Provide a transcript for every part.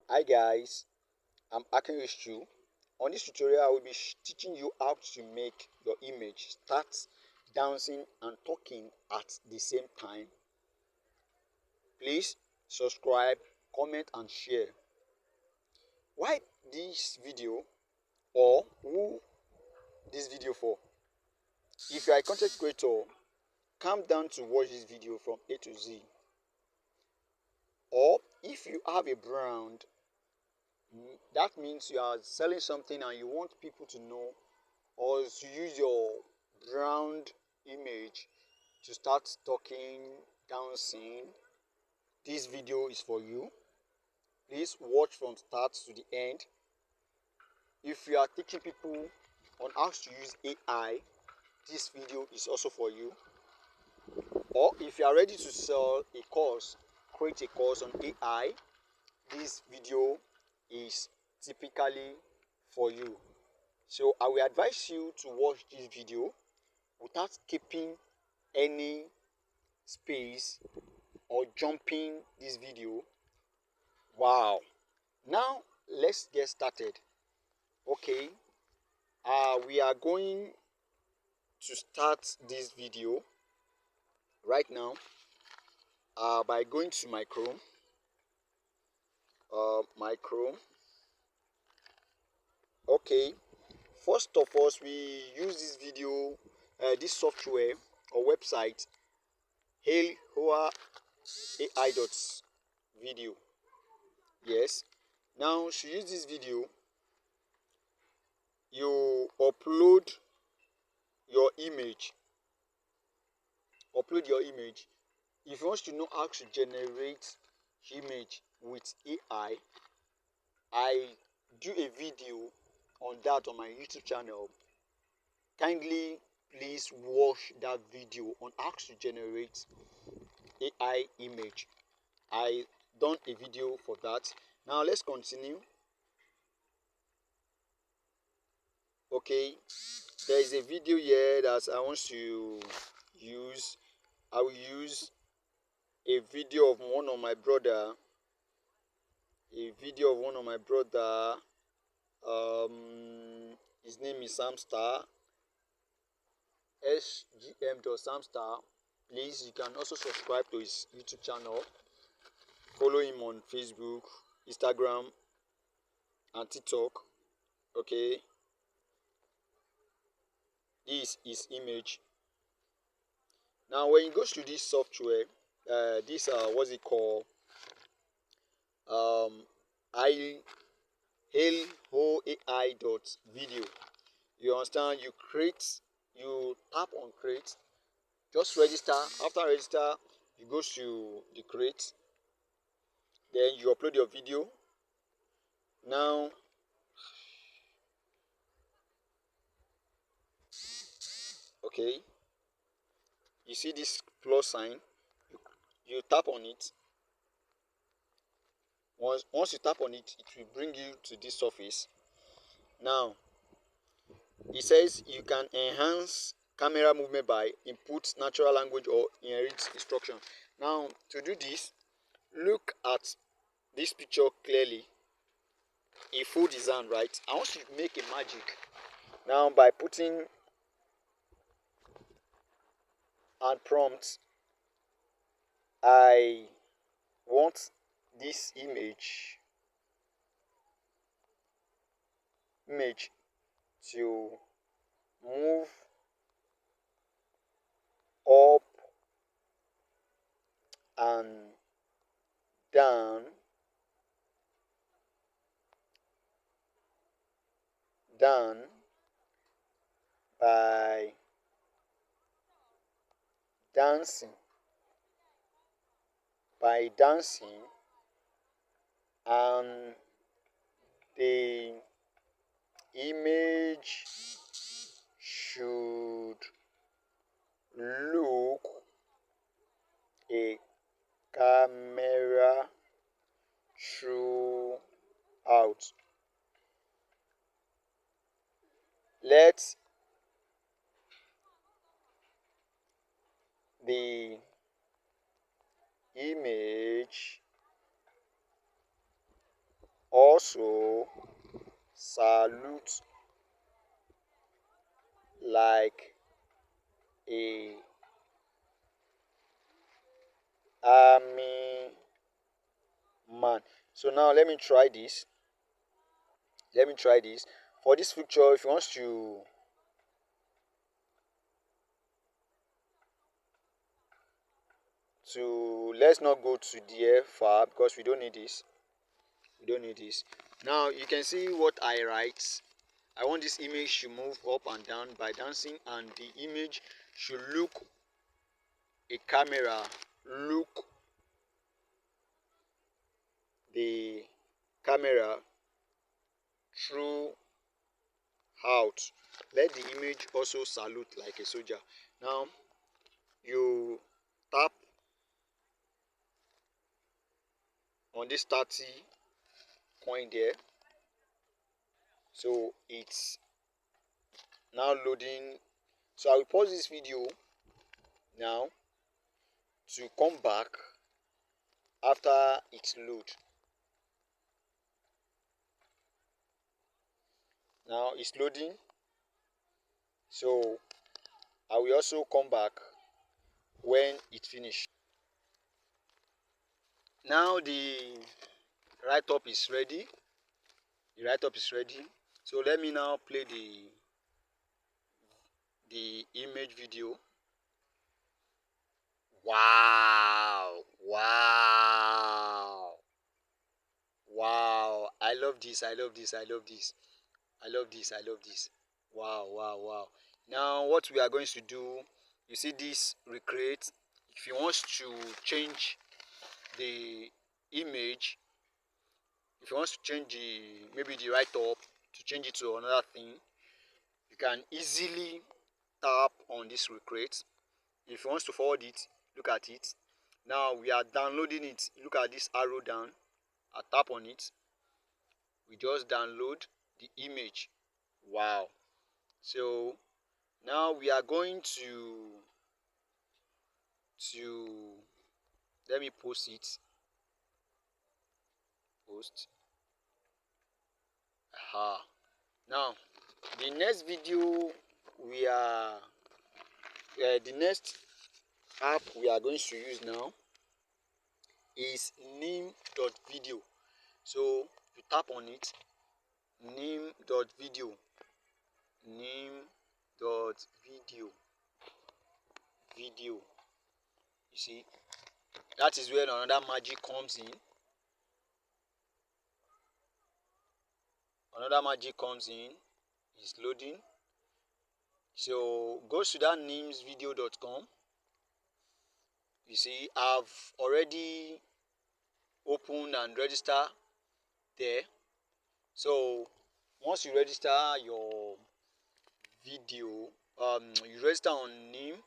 Hi guys, I'm Akinrishu. On this tutorial, I will be teaching you how to make your image start dancing and talking at the same time. Please subscribe, comment and share. Why this video or who this video for? If you are a content creator, calm down to watch this video from A to Z. Or if you have a brand, that means you are selling something and you want people to know or to use your brand image to start talking, dancing, this video is for you. Please watch from start to the end. If you are teaching people on how to use AI, this video is also for you. Or if you are ready to sell a course, create a course on AI, this video is typically for you. So I will advise you to watch this video without keeping any space or jumping this video. Wow. Now let's get started. Okay, we are going to start this video right now by going to my Chrome. Okay, first of all, we use this video, this software or website, hailhoa AI.video. Yes. Now to use this video, you your image upload your image. If you want to know how to generate image with AI, I do a video on that on my YouTube channel. Kindly please watch that video on how to generate AI image. I done a video for that. Now let's continue. Okay, there is a video here that I want to use. I will use a video of one of my brother. His name is Samstar. SGM.Samstar. Please, you can also subscribe to his YouTube channel. Follow him on Facebook, Instagram, and TikTok. Okay, this is image. Now, when you go to this software, this what's it called? I hail ho AI dot video. You understand? You tap on create, just register. After register, you go to the create, then you upload your video. Now, okay, you see this plus sign, you tap on it. Once you tap on it, it will bring you to this surface. Now it says you can enhance camera movement by input natural language or inherit instruction. Now to do this, look at this picture clearly. A full design, right? I want you to make a magic now by putting and prompt. I want this image to move up and down, down by dancing, and the image should look a camera throughout. Let the image also salute like a army man. So now let me try this. For this picture, if you want to let's not go to there far because we don't need this. Now you can see what I write. I want this image to move up and down by dancing, and the image should look a camera, look the camera throughout. Let the image also salute like a soldier. Now you tap on this 30 coin there. So it's now loading. So I will pause this video now to come back after it's load. Now it's loading. So I will also come back when it finished. Now the write-up is ready. So let me now play the image video. Wow, wow, wow. I love this. Wow, wow, wow. Now what we are going to do, you see this recreate. If you want to change the image, if you want to change maybe the write-up to change it to another thing, you can easily tap on this recreate. If you want to forward it, look at it. Now we are downloading it. Look at this arrow down. I tap on it. We just download the image. Wow. So now we are going to let me post it. Post. Aha. Now the next video we are the next app we are going to use now is nim.video. So you tap on it, nim.video, video. You see, that is where another magic comes in. It's loading. So go to that nimsvideo.com. You see, I've already opened and registered there. So once you register your video, you register on nim.video,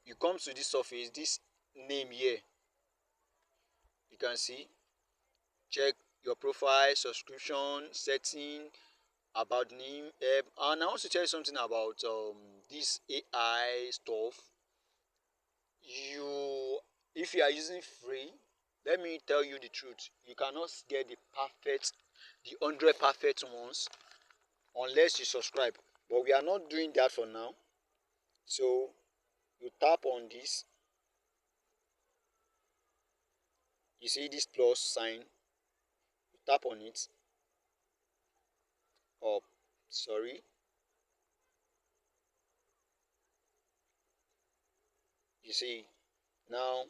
you come to this surface, this name here. You can see, check your profile, subscription, setting, about name, and I want to tell you something about this AI stuff. If you are using free, let me tell you the truth, you cannot get the 100 perfect ones unless you subscribe. But we are not doing that for now. So you tap on this. You see this plus sign. You tap on it. Oh, sorry. You see, now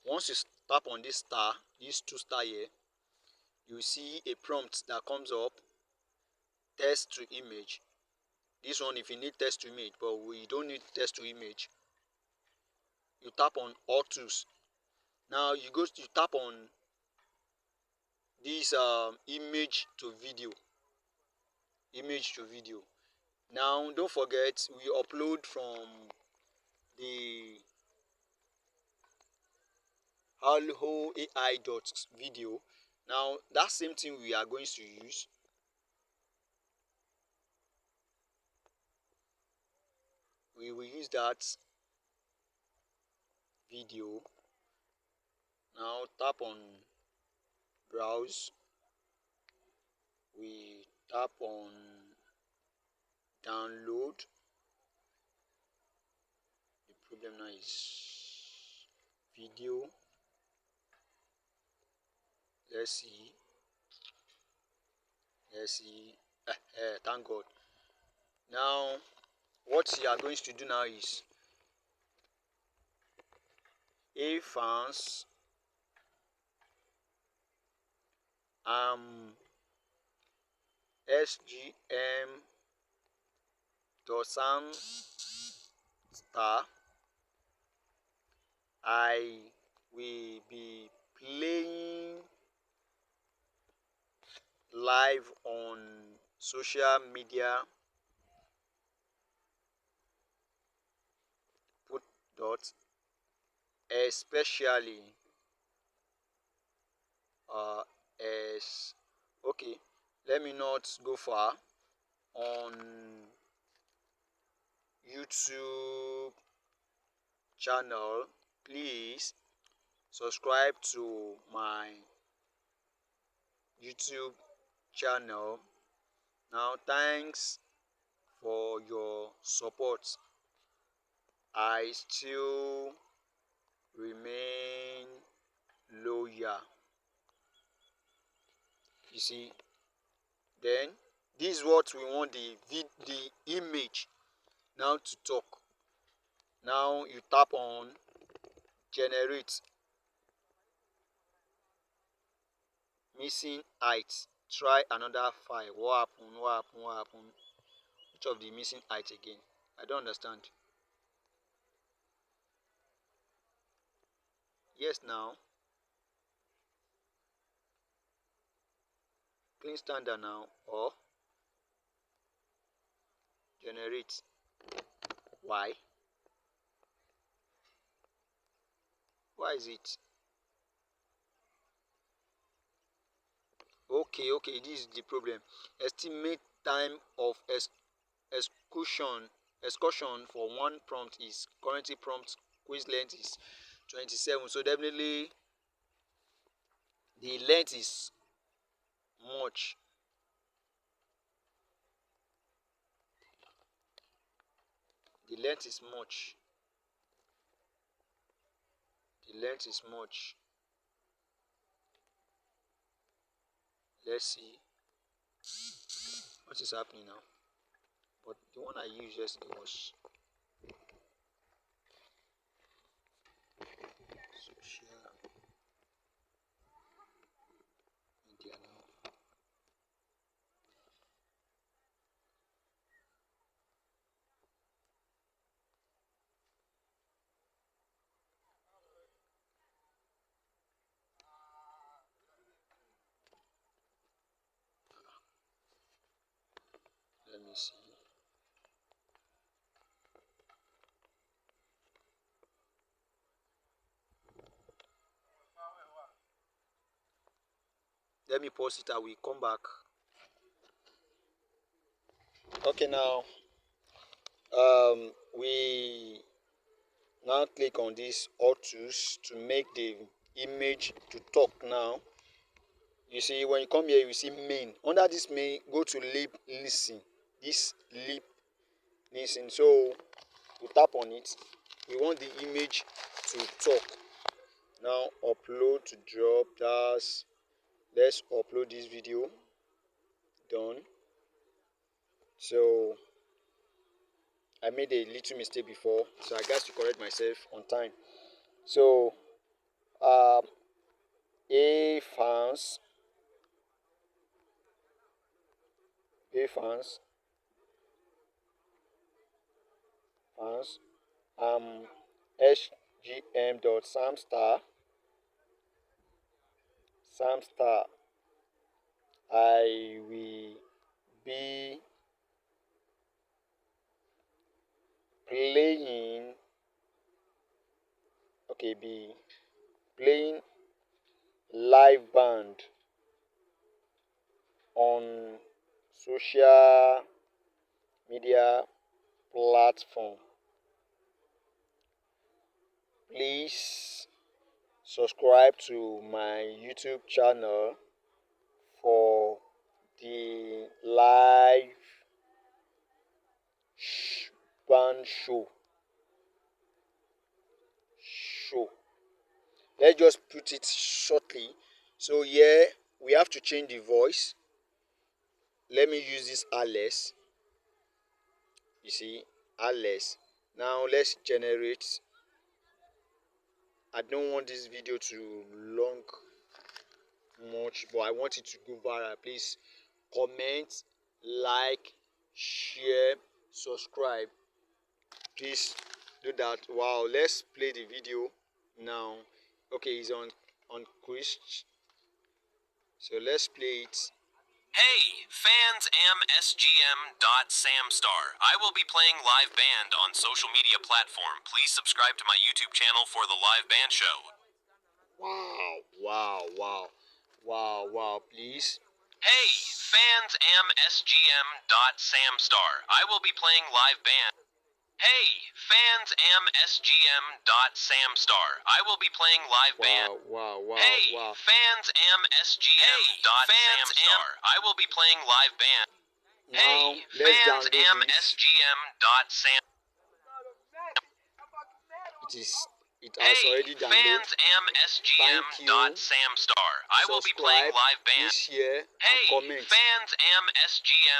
once you tap on this star, these two star here, you see a prompt that comes up, text to image. This one, if you need text to image, but we don't need text to image, you tap on autos. Now you tap on this image to video. Now don't forget, we upload from the Hello AI video. Now that same thing we are going to use. We will use that video. Now tap on browse. We tap on download. The problem now is video. Let's see. Thank God. Now what you are going to do now is fans sgm dot sam star. I will be playing live on social media. Put dot especially as okay. Let me not go far. On YouTube channel, please subscribe to my YouTube channel. Now thanks for your support. I still remain loyal. You see, then this is what we want the image now to talk. Now you tap on generate. Missing height. Try another file. What happened? Which of the missing height again? I don't understand. Yes, now clean standard now or generate. Why? Why is it? Okay, this is the problem. Estimate time of excursion for one prompt is currently prompt quiz length is 27. So definitely the length is much. The length is much. The length is much. Let's see what is happening now. But the one I used yesterday was social media now. Let me see. Let me pause it. I will come back. Okay, now we now click on this autos to make the image to talk. Now you see when you come here you see main. Under this main, go to lip listen. This lip listen. So we tap on it. We want the image to talk. Now upload to drop. Let's upload this video. Done. So I made a little mistake before, so I got to correct myself on time. So a fans fans sgm dot sam star. I will be playing be playing live band on social media platform. Please subscribe to my YouTube channel for the live band show. Let's just put it shortly. So here we have to change the voice. Let me use this Alice. You see, Alice. Now let's generate. I don't want this video to long much, but I want it to go viral. Please comment, like, share, subscribe. Please do that. Wow, let's play the video now. Okay, it's on Chris. So let's play it. Hey, fans MSGM.Samstar. I will be playing live band on social media platform. Please subscribe to my YouTube channel for the live band show. Wow. Please. Hey, fans MSGM.Samstar. I will be playing live band. Hey, fans MSGM.Samstar. I will be playing live band. Hey, fans MSGM.Samstar. I will be playing live band. Now, Hey, let's fans download this. MSGM.Sam. It has Hey, already downloaded. fans Thank you. MSGM.Samstar. I will be playing Subscribe, live band. please share and Hey, comment. fans MSGM.